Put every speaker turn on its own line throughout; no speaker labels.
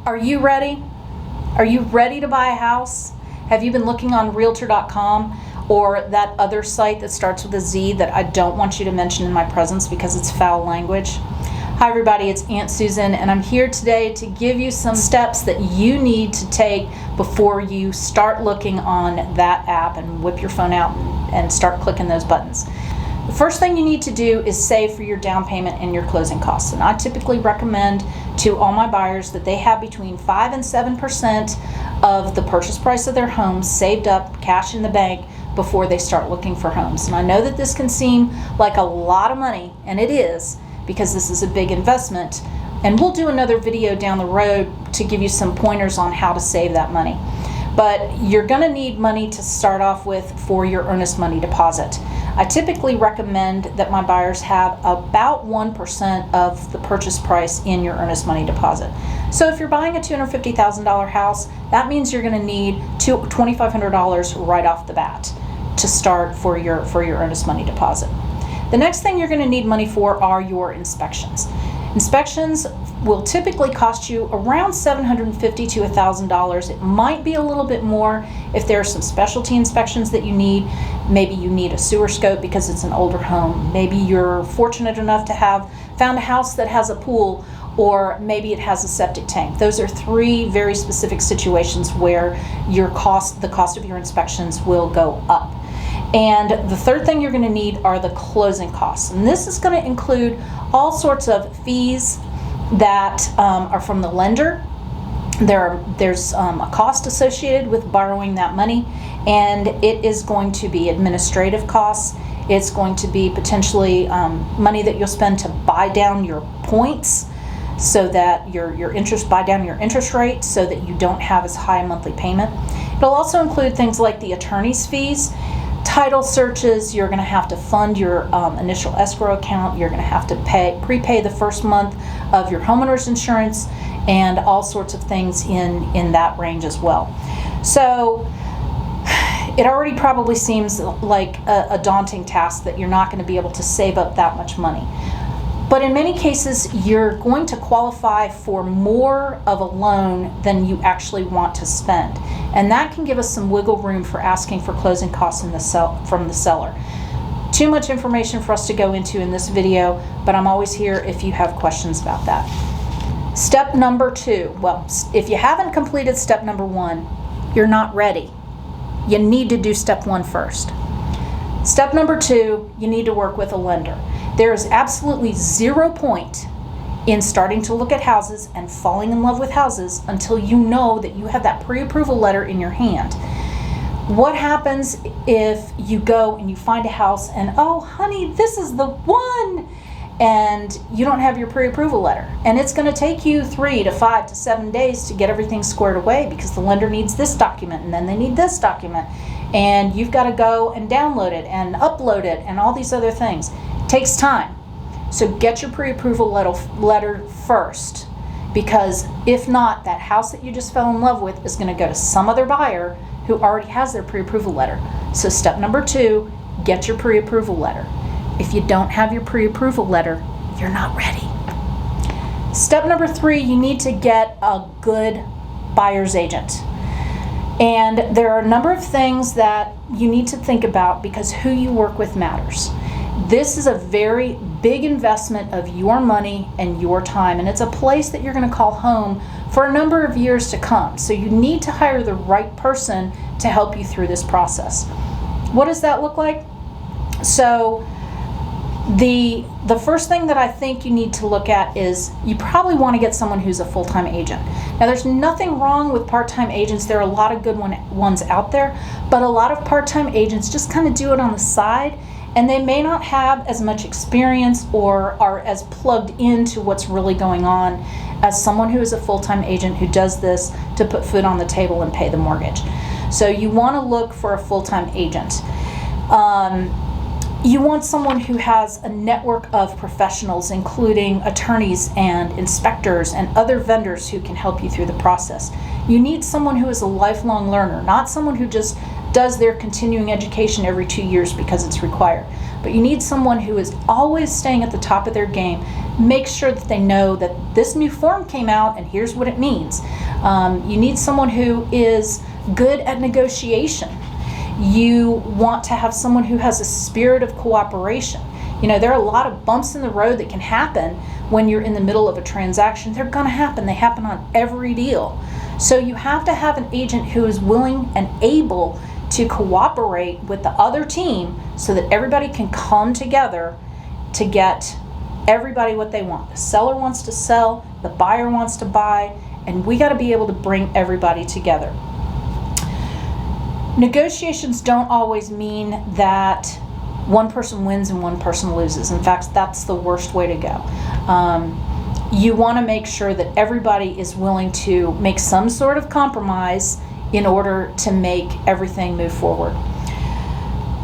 Are you ready? Are you ready to buy a house? Have you been looking on Realtor.com or that other site that starts with a Z that I don't want you to mention in my presence because it's foul language? Hi everybody, it's Aunt Susan, and I'm here today to give you some steps that you need to take before you start looking on that app and whip your phone out and start clicking those buttons. The first thing you need to do is save for your down payment and your closing costs. And I typically recommend to all my buyers that they have between 5 and 7% of the purchase price of their home saved up, cash in the bank, before they start looking for homes. And I know that this can seem like a lot of money, and it is, because this is a big investment. And we'll do another video down the road to give you some pointers on how to save that money. But you're gonna need money to start off with for your earnest money deposit. I typically recommend that my buyers have about 1% of the purchase price in your earnest money deposit. So if you're buying a $250,000 house, that means you're gonna need $2,500 right off the bat to start for your earnest money deposit. The next thing you're gonna need money for are your inspections. Inspections will typically cost you around $750 to $1,000. It might be a little bit more if there are some specialty inspections that you need. Maybe you need a sewer scope because it's an older home. Maybe you're fortunate enough to have found a house that has a pool, or maybe it has a septic tank. Those are three very specific situations where the cost of your inspections will go up. And the third thing you're going to need are the closing costs. And this is going to include all sorts of fees that are from the lender. There's a cost associated with borrowing that money, and it is going to be administrative costs. It's going to be potentially money that you'll spend to buy down your points, so that buy down your interest rate so that you don't have as high a monthly payment. It'll also include things like the attorney's fees, title searches. You're going to have to fund your initial escrow account. You're going to have to prepay the first month of your homeowner's insurance, and all sorts of things in that range as well. So it already probably seems like a daunting task that you're not going to be able to save up that much money. But in many cases, you're going to qualify for more of a loan than you actually want to spend. And that can give us some wiggle room for asking for closing costs from the seller. Too much information for us to go into in this video, but I'm always here if you have questions about that. Step number 2. Well, if you haven't completed step number 1, you're not ready. You need to do step 1 first. Step number 2, you need to work with a lender. There is absolutely 0 point in starting to look at houses and falling in love with houses until you know that you have that pre-approval letter in your hand. What happens if you go and you find a house and, oh honey, this is the one, and you don't have your pre-approval letter? And it's going to take you 3 to 5 to 7 days to get everything squared away because the lender needs this document and then they need this document, and you've got to go and download it and upload it and all these other things. It takes time. So get your pre-approval letter first, because if not, that house that you just fell in love with is going to go to some other buyer who already has their pre-approval letter. So step number 2, get your pre-approval letter. If you don't have your pre-approval letter, you're not ready. Step number 3, you need to get a good buyer's agent. And there are a number of things that you need to think about because who you work with matters. This is a very big investment of your money and your time, and it's a place that you're going to call home for a number of years to come. So you need to hire the right person to help you through this process. What does that look like? So the first thing that I think you need to look at is you probably want to get someone who's a full-time agent. Now, there's nothing wrong with part-time agents. There are a lot of good ones out there, but a lot of part-time agents just kind of do it on the side, and they may not have as much experience or are as plugged into what's really going on as someone who is a full-time agent who does this to put food on the table and pay the mortgage. So you want to look for a full-time agent. You want someone who has a network of professionals, including attorneys and inspectors and other vendors who can help you through the process. You need someone who is a lifelong learner, not someone who just does their continuing education every 2 years because it's required. but you need someone who is always staying at the top of their game. Make sure that they know that this new form came out and here's what it means. You need someone who is good at negotiation. You want to have someone who has a spirit of cooperation. There are a lot of bumps in the road that can happen when you're in the middle of a transaction. They're going to happen. They happen on every deal. So you have to have an agent who is willing and able to cooperate with the other team so that everybody can come together to get everybody what they want. The seller wants to sell, the buyer wants to buy, and we got to be able to bring everybody together. Negotiations don't always mean that one person wins and one person loses. In fact, that's the worst way to go. You want to make sure that everybody is willing to make some sort of compromise in order to make everything move forward.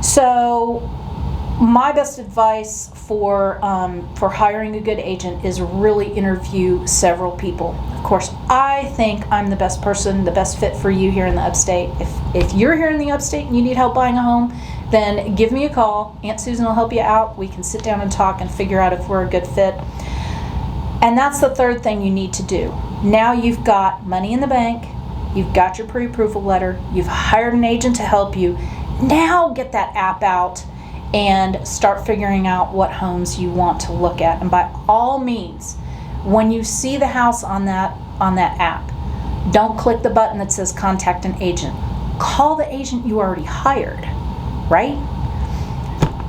So my best advice for hiring a good agent is really interview several people. Of course, I think I'm the best person, the best fit for you here in the upstate. If you're here in the upstate and you need help buying a home, then give me a call. Aunt Susan will help you out. We can sit down and talk and figure out if we're a good fit. And that's the third thing you need to do. Now you've got money in the bank, you've got your pre-approval letter, you've hired an agent to help you. Now get that app out and start figuring out what homes you want to look at. And by all means, when you see the house on that app, don't click the button that says contact an agent. Call the agent you already hired, right?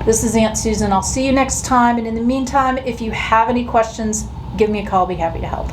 This is Aunt Susan. I'll see you next time. And in the meantime, if you have any questions, give me a call. I'll be happy to help.